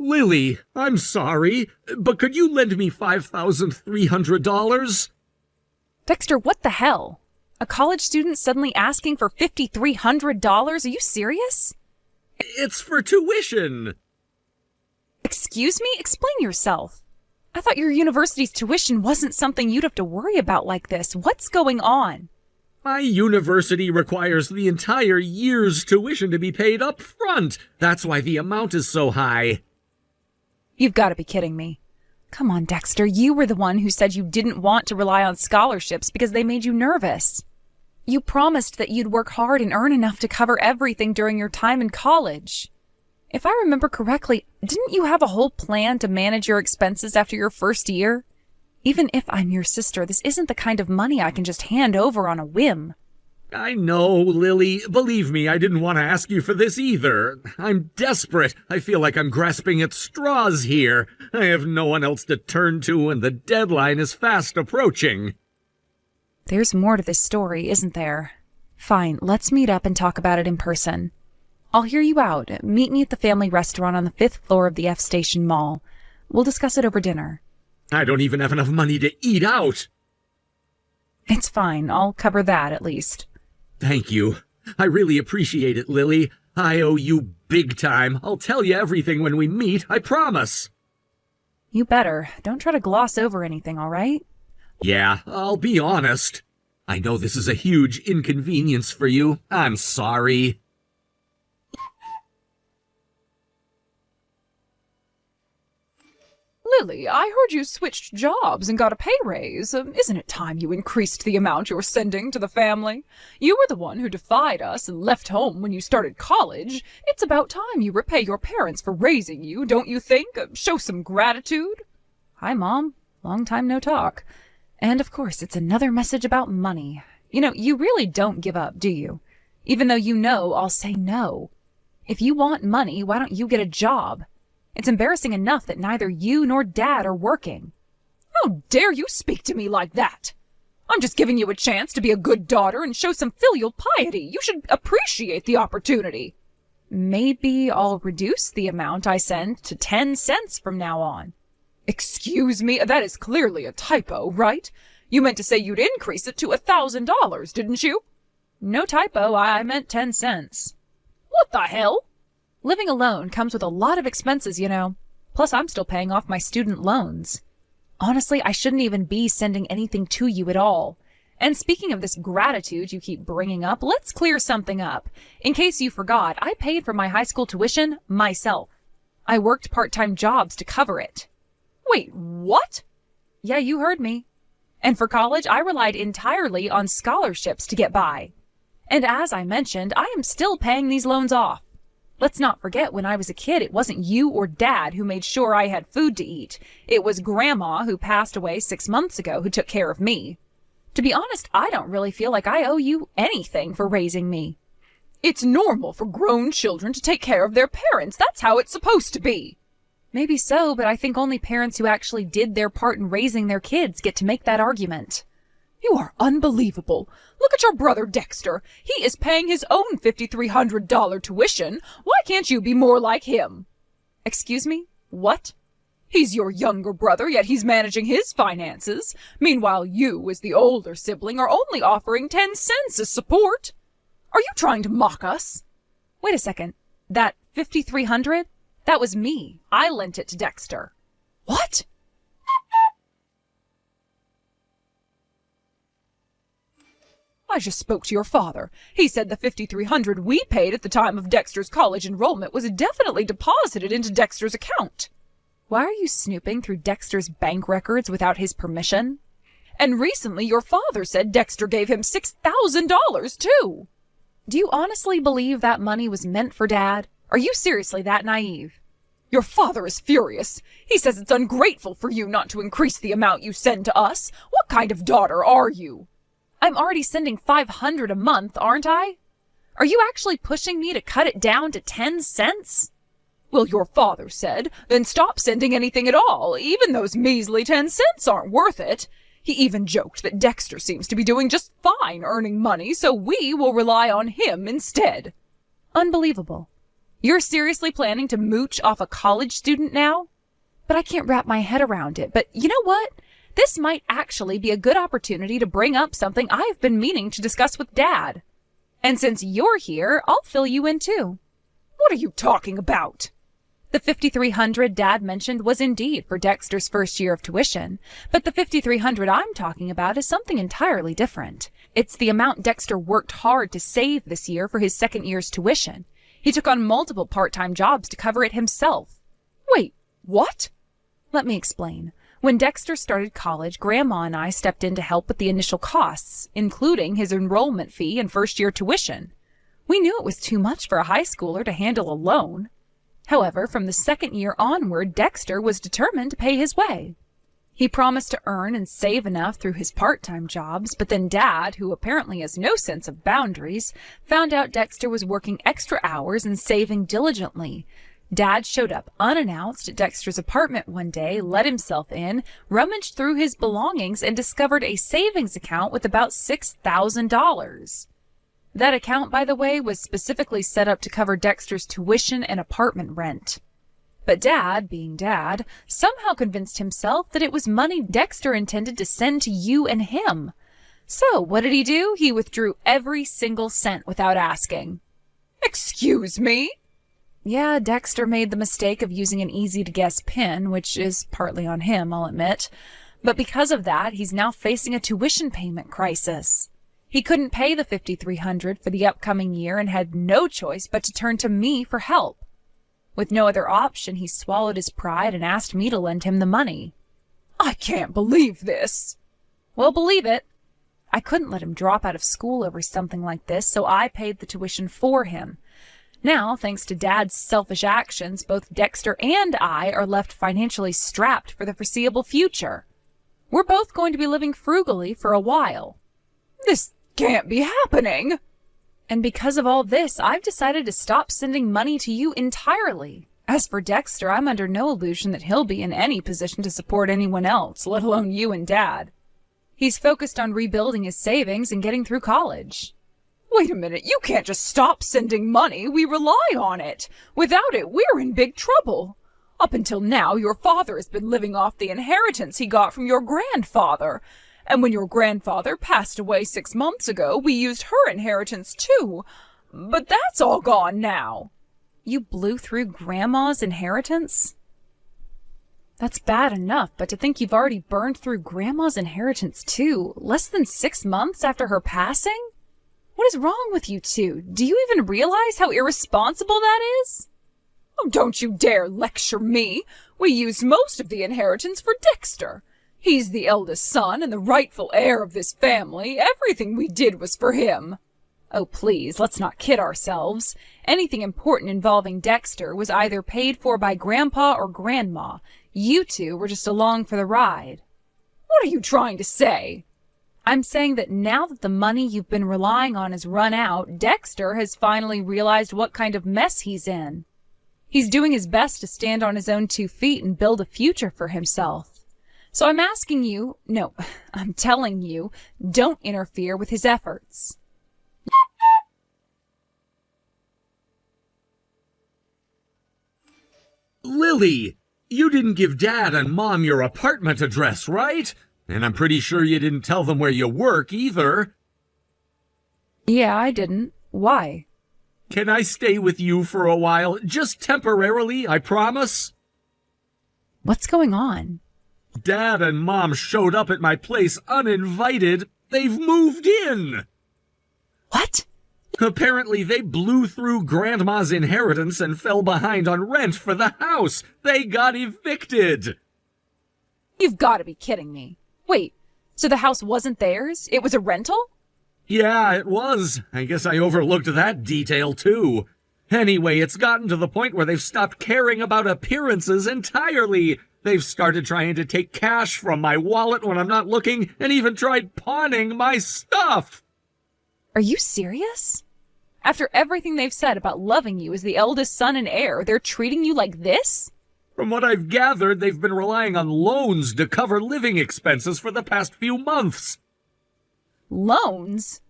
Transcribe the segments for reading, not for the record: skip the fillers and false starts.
Lily, I'm sorry, but could you lend me $5,300? Dexter, what the hell? A college student suddenly asking for $5,300? Are you serious? It's for tuition. Excuse me? Explain yourself. I thought your university's tuition wasn't something you'd have to worry about like this. What's going on? My university requires the entire year's tuition to be paid up front. That's why the amount is so high. You've got to be kidding me. Come on, Dexter, you were the one who said you didn't want to rely on scholarships because they made you nervous. You promised that you'd work hard and earn enough to cover everything during your time in college. If I remember correctly, didn't you have a whole plan to manage your expenses after your first year? Even if I'm your sister, this isn't the kind of money I can just hand over on a whim. I know, Lily. Believe me, I didn't want to ask you for this either. I'm desperate. I feel like I'm grasping at straws here. I have no one else to turn to, and the deadline is fast approaching. There's more to this story, isn't there? Fine, let's meet up and talk about it in person. I'll hear you out. Meet me at the family restaurant on the 5th floor of the F Station Mall. We'll discuss it over dinner. I don't even have enough money to eat out. It's fine. I'll cover that, at least. Thank you. I really appreciate it, Lily. I owe you big time. I'll tell you everything when we meet, I promise. You better. Don't try to gloss over anything, all right? Yeah, I'll be honest. I know this is a huge inconvenience for you. I'm sorry. Lily, I heard you switched jobs and got a pay raise. Isn't it time you increased the amount you're sending to the family? You were the one who defied us and left home when you started college. It's about time you repay your parents for raising you, don't you think? Show some gratitude. Hi, Mom. Long time no talk. And of course, it's another message about money. You know, you really don't give up, do you? Even though you know I'll say no. If you want money, why don't you get a job? It's embarrassing enough that neither you nor Dad are working. How dare you speak to me like that? I'm just giving you a chance to be a good daughter and show some filial piety. You should appreciate the opportunity. Maybe I'll reduce the amount I send to 10 cents from now on. Excuse me, that is clearly a typo, right? You meant to say you'd increase it to $1,000, didn't you? No typo, I meant 10 cents. What the hell? Living alone comes with a lot of expenses, you know. Plus, I'm still paying off my student loans. Honestly, I shouldn't even be sending anything to you at all. And speaking of this gratitude you keep bringing up, let's clear something up. In case you forgot, I paid for my high school tuition myself. I worked part-time jobs to cover it. Wait, what? Yeah, you heard me. And for college, I relied entirely on scholarships to get by. And as I mentioned, I am still paying these loans off. Let's not forget, when I was a kid, it wasn't you or Dad who made sure I had food to eat. It was Grandma, who passed away 6 months ago, who took care of me. To be honest, I don't really feel like I owe you anything for raising me. It's normal for grown children to take care of their parents. That's how it's supposed to be. Maybe so, but I think only parents who actually did their part in raising their kids get to make that argument. You are unbelievable. Look at your brother Dexter. He is paying his own $5,300 tuition. Why can't you be more like him? Excuse me? What? He's your younger brother, yet he's managing his finances. Meanwhile, you, as the older sibling, are only offering 10 cents as support. Are you trying to mock us? Wait a second. That $5,300? That was me. I lent it to Dexter. What? I just spoke to your father. He said the $5,300 we paid at the time of Dexter's college enrollment was definitely deposited into Dexter's account. Why are you snooping through Dexter's bank records without his permission? And recently your father said Dexter gave him $6,000 too. Do you honestly believe that money was meant for Dad? Are you seriously that naive? Your father is furious. He says it's ungrateful for you not to increase the amount you send to us. What kind of daughter are you? I'm already sending $500 a month, aren't I? Are you actually pushing me to cut it down to 10 cents? Well, your father said, then stop sending anything at all. Even those measly 10 cents aren't worth it. He even joked that Dexter seems to be doing just fine earning money, so we will rely on him instead. Unbelievable. You're seriously planning to mooch off a college student now? But I can't wrap my head around it. But you know what? This might actually be a good opportunity to bring up something I've been meaning to discuss with Dad. And since you're here, I'll fill you in too. What are you talking about? The $5,300 Dad mentioned was indeed for Dexter's first year of tuition, but the $5,300 I'm talking about is something entirely different. It's the amount Dexter worked hard to save this year for his second year's tuition. He took on multiple part-time jobs to cover it himself. Wait, what? Let me explain. When Dexter started college, Grandma and I stepped in to help with the initial costs, including his enrollment fee and first-year tuition. We knew it was too much for a high schooler to handle alone. However, from the second year onward, Dexter was determined to pay his way. He promised to earn and save enough through his part-time jobs, but then Dad, who apparently has no sense of boundaries, found out Dexter was working extra hours and saving diligently. Dad showed up unannounced at Dexter's apartment one day, let himself in, rummaged through his belongings, and discovered a savings account with about $6,000. That account, by the way, was specifically set up to cover Dexter's tuition and apartment rent. But Dad, being Dad, somehow convinced himself that it was money Dexter intended to send to you and him. So what did he do? He withdrew every single cent without asking. Excuse me? Yeah, Dexter made the mistake of using an easy-to-guess PIN, which is partly on him, I'll admit. But because of that, he's now facing a tuition payment crisis. He couldn't pay the $5,300 for the upcoming year and had no choice but to turn to me for help. With no other option, he swallowed his pride and asked me to lend him the money. I can't believe this. Well, believe it. I couldn't let him drop out of school over something like this, so I paid the tuition for him. Now, thanks to Dad's selfish actions, both Dexter and I are left financially strapped for the foreseeable future. We're both going to be living frugally for a while. This can't be happening. And because of all this, I've decided to stop sending money to you entirely. As for Dexter, I'm under no illusion that he'll be in any position to support anyone else, let alone you and Dad. He's focused on rebuilding his savings and getting through college. Wait a minute, you can't just stop sending money. We rely on it. Without it, we're in big trouble. Up until now, your father has been living off the inheritance he got from your grandfather. And when your grandfather passed away 6 months ago, we used her inheritance too. But that's all gone now. You blew through Grandma's inheritance? That's bad enough, but to think you've already burned through Grandma's inheritance too, less than 6 months after her passing? What is wrong with you two? Do you even realize how irresponsible that is? Oh, don't you dare lecture me. We used most of the inheritance for Dexter. He's the eldest son and the rightful heir of this family. Everything we did was for him. Oh, please, let's not kid ourselves. Anything important involving Dexter was either paid for by Grandpa or Grandma. You two were just along for the ride. What are you trying to say? I'm saying that now that the money you've been relying on has run out, Dexter has finally realized what kind of mess he's in. He's doing his best to stand on his own 2 feet and build a future for himself. So I'm asking you, no, I'm telling you, don't interfere with his efforts. Lily, you didn't give Dad and Mom your apartment address, right? And I'm pretty sure you didn't tell them where you work either. Yeah, I didn't. Why? Can I stay with you for a while? Just temporarily, I promise. What's going on? Dad and Mom showed up at my place uninvited. They've moved in. What? Apparently, they blew through Grandma's inheritance and fell behind on rent for the house. They got evicted. You've got to be kidding me. Wait, so the house wasn't theirs? It was a rental? Yeah, it was. I guess I overlooked that detail, too. Anyway, it's gotten to the point where they've stopped caring about appearances entirely. They've started trying to take cash from my wallet when I'm not looking, and even tried pawning my stuff. Are you serious? After everything they've said about loving you as the eldest son and heir, they're treating you like this? From what I've gathered, they've been relying on loans to cover living expenses for the past few months. Loans?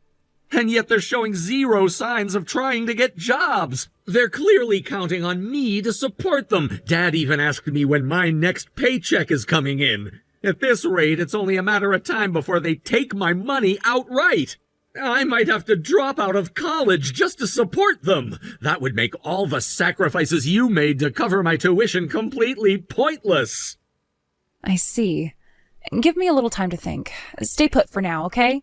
And yet they're showing zero signs of trying to get jobs. They're clearly counting on me to support them. Dad even asked me when my next paycheck is coming in. At this rate, it's only a matter of time before they take my money outright. I might have to drop out of college just to support them. That would make all the sacrifices you made to cover my tuition completely pointless. I see. Give me a little time to think. Stay put for now, okay?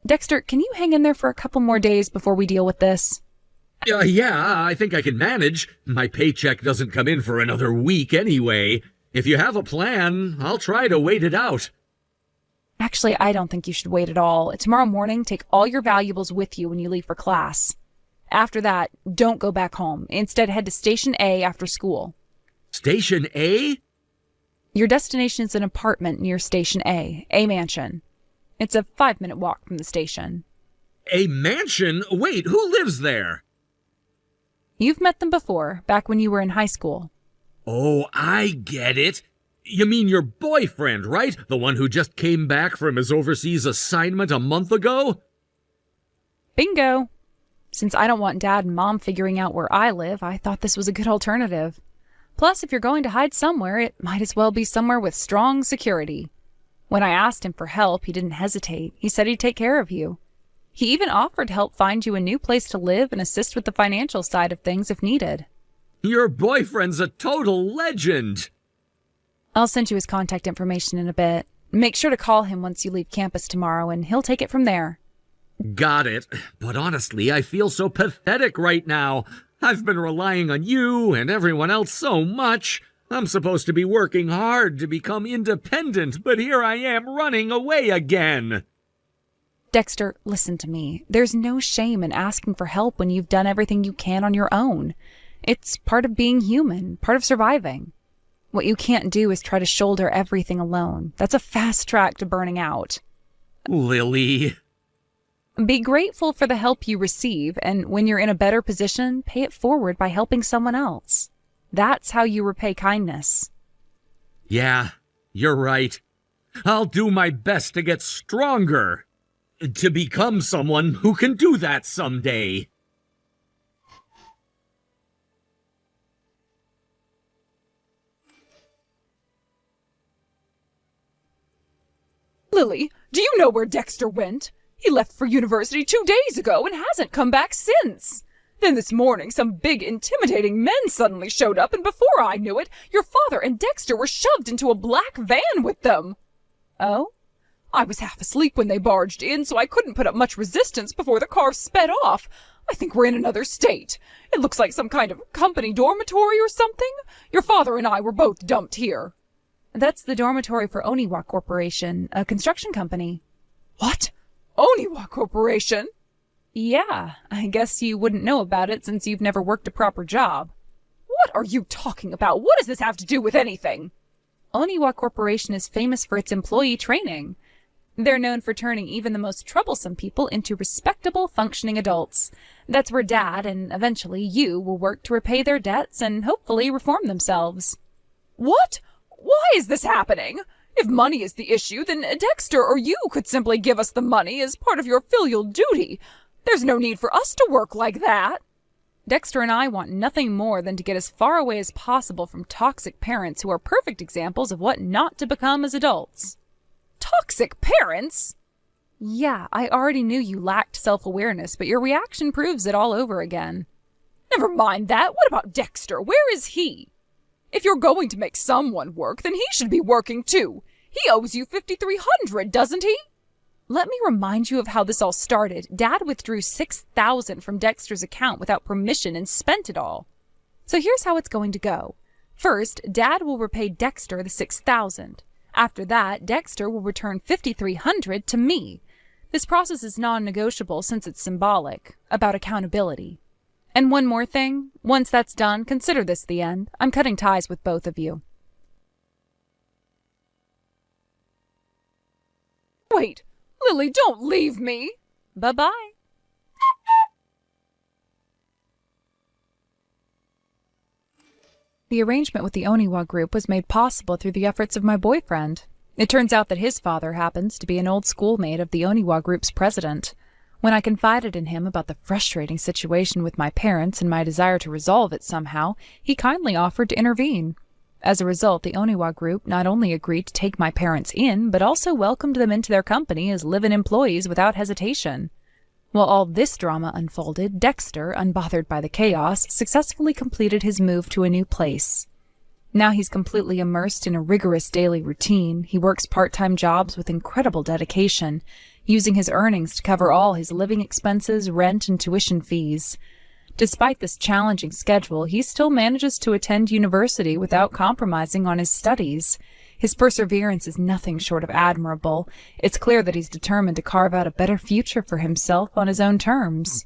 Dexter, can you hang in there for a couple more days before we deal with this? Yeah, I think I can manage. My paycheck doesn't come in for another week anyway. If you have a plan, I'll try to wait it out. Actually, I don't think you should wait at all. Tomorrow morning, take all your valuables with you when you leave for class. After that, don't go back home. Instead, head to Station A after school. Station A? Your destination is an apartment near Station A Mansion. It's a 5-minute walk from the station. A mansion? Wait, who lives there? You've met them before, back when you were in high school. Oh, I get it. You mean your boyfriend, right? The one who just came back from his overseas assignment a month ago? Bingo! Since I don't want Dad and Mom figuring out where I live, I thought this was a good alternative. Plus, if you're going to hide somewhere, it might as well be somewhere with strong security. When I asked him for help, he didn't hesitate. He said he'd take care of you. He even offered to help find you a new place to live and assist with the financial side of things if needed. Your boyfriend's a total legend. I'll send you his contact information in a bit. Make sure to call him once you leave campus tomorrow, and he'll take it from there. Got it. But honestly, I feel so pathetic right now. I've been relying on you and everyone else so much. I'm supposed to be working hard to become independent, but here I am running away again. Dexter, listen to me. There's no shame in asking for help when you've done everything you can on your own. It's part of being human, part of surviving. What you can't do is try to shoulder everything alone. That's a fast track to burning out. Lily. Be grateful for the help you receive, and when you're in a better position, pay it forward by helping someone else. That's how you repay kindness. Yeah, you're right. I'll do my best to get stronger. To become someone who can do that someday. Lily, do you know where Dexter went? He left for university 2 days ago and hasn't come back since. Then this morning, some big, intimidating men suddenly showed up, and before I knew it, your father and Dexter were shoved into a black van with them. Oh? I was half asleep when they barged in, so I couldn't put up much resistance before the car sped off. I think we're in another state. It looks like some kind of company dormitory or something. Your father and I were both dumped here. That's the dormitory for Oniwa Corporation, a construction company. What? Oniwa Corporation? Yeah, I guess you wouldn't know about it since you've never worked a proper job. What are you talking about? What does this have to do with anything? Oniwa Corporation is famous for its employee training. They're known for turning even the most troublesome people into respectable, functioning adults. That's where Dad, and eventually you, will work to repay their debts and hopefully reform themselves. What? Why is this happening? If money is the issue, then Dexter or you could simply give us the money as part of your filial duty. There's no need for us to work like that. Dexter and I want nothing more than to get as far away as possible from toxic parents who are perfect examples of what not to become as adults. Toxic parents? Yeah, I already knew you lacked self-awareness, but your reaction proves it all over again. Never mind that. What about Dexter? Where is he? If you're going to make someone work, then he should be working too. He owes you $5,300, doesn't he? Let me remind you of how this all started. Dad withdrew $6,000 from Dexter's account without permission and spent it all. So here's how it's going to go. First, Dad will repay Dexter the $6,000. After that, Dexter will return $5,300 to me. This process is non-negotiable since it's symbolic, about accountability. And one more thing, once that's done, consider this the end. I'm cutting ties with both of you. Wait, Lily, don't leave me. Bye-bye. The arrangement with the Oniwa group was made possible through the efforts of my boyfriend. It turns out that his father happens to be an old schoolmate of the Oniwa Group's president. When I confided in him about the frustrating situation with my parents and my desire to resolve it somehow, he kindly offered to intervene. As a result, the Oniwa Group not only agreed to take my parents in, but also welcomed them into their company as live-in employees without hesitation. While all this drama unfolded, Dexter, unbothered by the chaos, successfully completed his move to a new place. Now he's completely immersed in a rigorous daily routine. He works part-time jobs with incredible dedication, using his earnings to cover all his living expenses, rent, and tuition fees. Despite this challenging schedule, he still manages to attend university without compromising on his studies. His perseverance is nothing short of admirable. It's clear that he's determined to carve out a better future for himself on his own terms.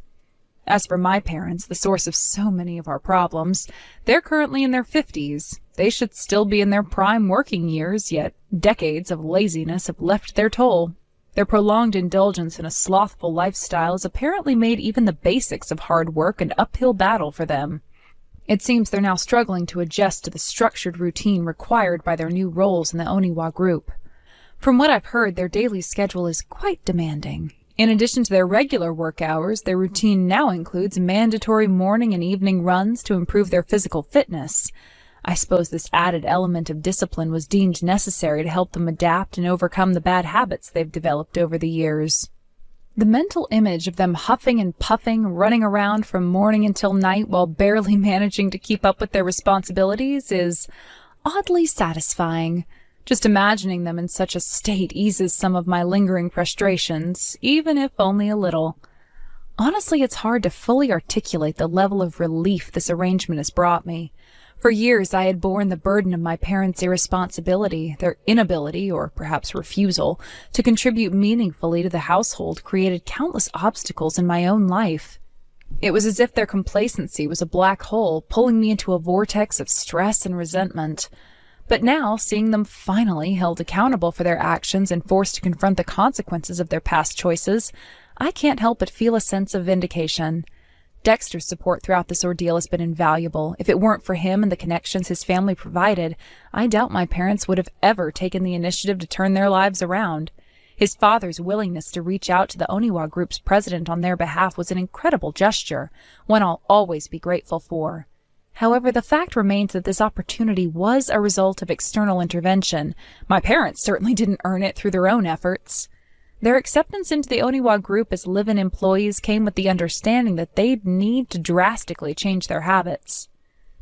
As for my parents, the source of so many of our problems, they're currently in their 50s. They should still be in their prime working years, yet decades of laziness have left their toll. Their prolonged indulgence in a slothful lifestyle has apparently made even the basics of hard work an uphill battle for them. It seems they're now struggling to adjust to the structured routine required by their new roles in the Oniwa Group. From what I've heard, their daily schedule is quite demanding. In addition to their regular work hours, their routine now includes mandatory morning and evening runs to improve their physical fitness. I suppose this added element of discipline was deemed necessary to help them adapt and overcome the bad habits they've developed over the years. The mental image of them huffing and puffing, running around from morning until night while barely managing to keep up with their responsibilities is oddly satisfying. Just imagining them in such a state eases some of my lingering frustrations, even if only a little. Honestly, it's hard to fully articulate the level of relief this arrangement has brought me. For years, I had borne the burden of my parents' irresponsibility, their inability, or perhaps refusal, to contribute meaningfully to the household created countless obstacles in my own life. It was as if their complacency was a black hole, pulling me into a vortex of stress and resentment. But now, seeing them finally held accountable for their actions and forced to confront the consequences of their past choices, I can't help but feel a sense of vindication. Dexter's support throughout this ordeal has been invaluable. If it weren't for him and the connections his family provided, I doubt my parents would have ever taken the initiative to turn their lives around. His father's willingness to reach out to the Oniwa Group's president on their behalf was an incredible gesture, one I'll always be grateful for. However, the fact remains that this opportunity was a result of external intervention. My parents certainly didn't earn it through their own efforts. Their acceptance into the Oniwa Group as live-in employees came with the understanding that they'd need to drastically change their habits.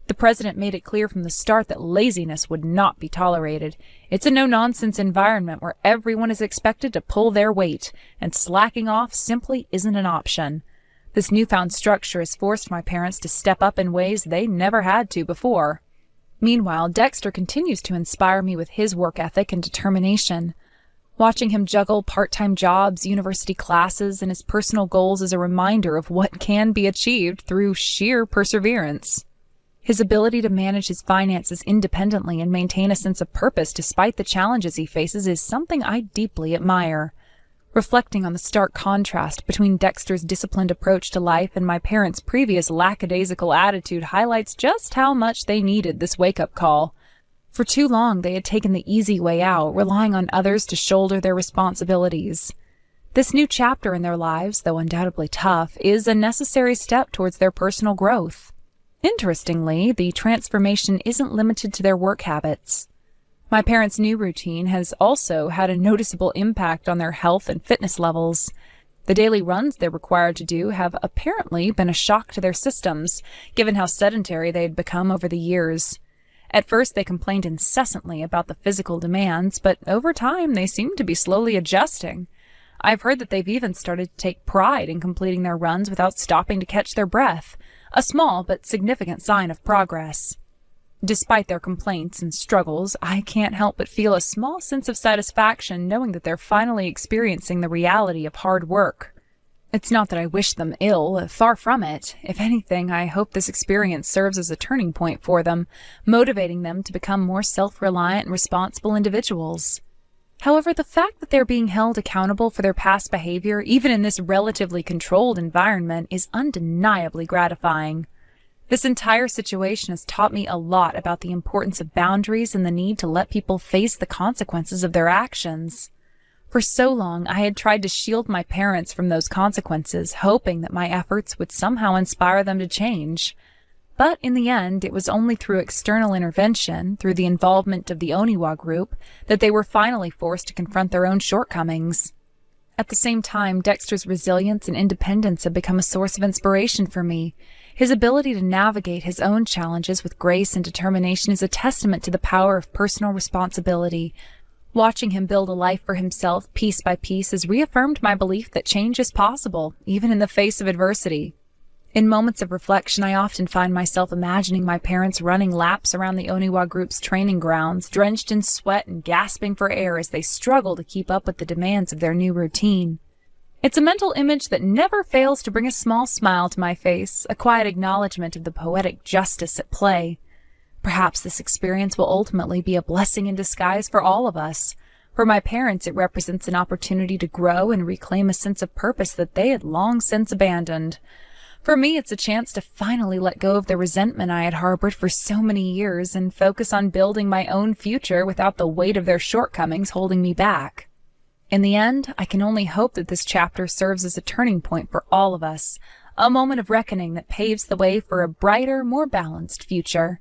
The president made it clear from the start that laziness would not be tolerated. It's a no-nonsense environment where everyone is expected to pull their weight, and slacking off simply isn't an option. This newfound structure has forced my parents to step up in ways they never had to before. Meanwhile, Dexter continues to inspire me with his work ethic and determination. Watching him juggle part-time jobs, university classes, and his personal goals is a reminder of what can be achieved through sheer perseverance. His ability to manage his finances independently and maintain a sense of purpose despite the challenges he faces is something I deeply admire. Reflecting on the stark contrast between Dexter's disciplined approach to life and my parents' previous lackadaisical attitude highlights just how much they needed this wake-up call. For too long, they had taken the easy way out, relying on others to shoulder their responsibilities. This new chapter in their lives, though undoubtedly tough, is a necessary step towards their personal growth. Interestingly, the transformation isn't limited to their work habits. My parents' new routine has also had a noticeable impact on their health and fitness levels. The daily runs they're required to do have apparently been a shock to their systems, given how sedentary they had become over the years. At first, they complained incessantly about the physical demands, but over time, they seemed to be slowly adjusting. I've heard that they've even started to take pride in completing their runs without stopping to catch their breath, a small but significant sign of progress. Despite their complaints and struggles, I can't help but feel a small sense of satisfaction knowing that they're finally experiencing the reality of hard work. It's not that I wish them ill, far from it. If anything, I hope this experience serves as a turning point for them, motivating them to become more self-reliant and responsible individuals. However, the fact that they're being held accountable for their past behavior, even in this relatively controlled environment, is undeniably gratifying. This entire situation has taught me a lot about the importance of boundaries and the need to let people face the consequences of their actions. For so long, I had tried to shield my parents from those consequences, hoping that my efforts would somehow inspire them to change. But in the end, it was only through external intervention, through the involvement of the Oniwa group, that they were finally forced to confront their own shortcomings. At the same time, Dexter's resilience and independence have become a source of inspiration for me. His ability to navigate his own challenges with grace and determination is a testament to the power of personal responsibility. Watching him build a life for himself piece by piece has reaffirmed my belief that change is possible, even in the face of adversity. In moments of reflection, I often find myself imagining my parents running laps around the Oniwa group's training grounds, drenched in sweat and gasping for air as they struggle to keep up with the demands of their new routine. It's a mental image that never fails to bring a small smile to my face, a quiet acknowledgement of the poetic justice at play. Perhaps this experience will ultimately be a blessing in disguise for all of us. For my parents, it represents an opportunity to grow and reclaim a sense of purpose that they had long since abandoned. For me, it's a chance to finally let go of the resentment I had harbored for so many years and focus on building my own future without the weight of their shortcomings holding me back. In the end, I can only hope that this chapter serves as a turning point for all of us, a moment of reckoning that paves the way for a brighter, more balanced future.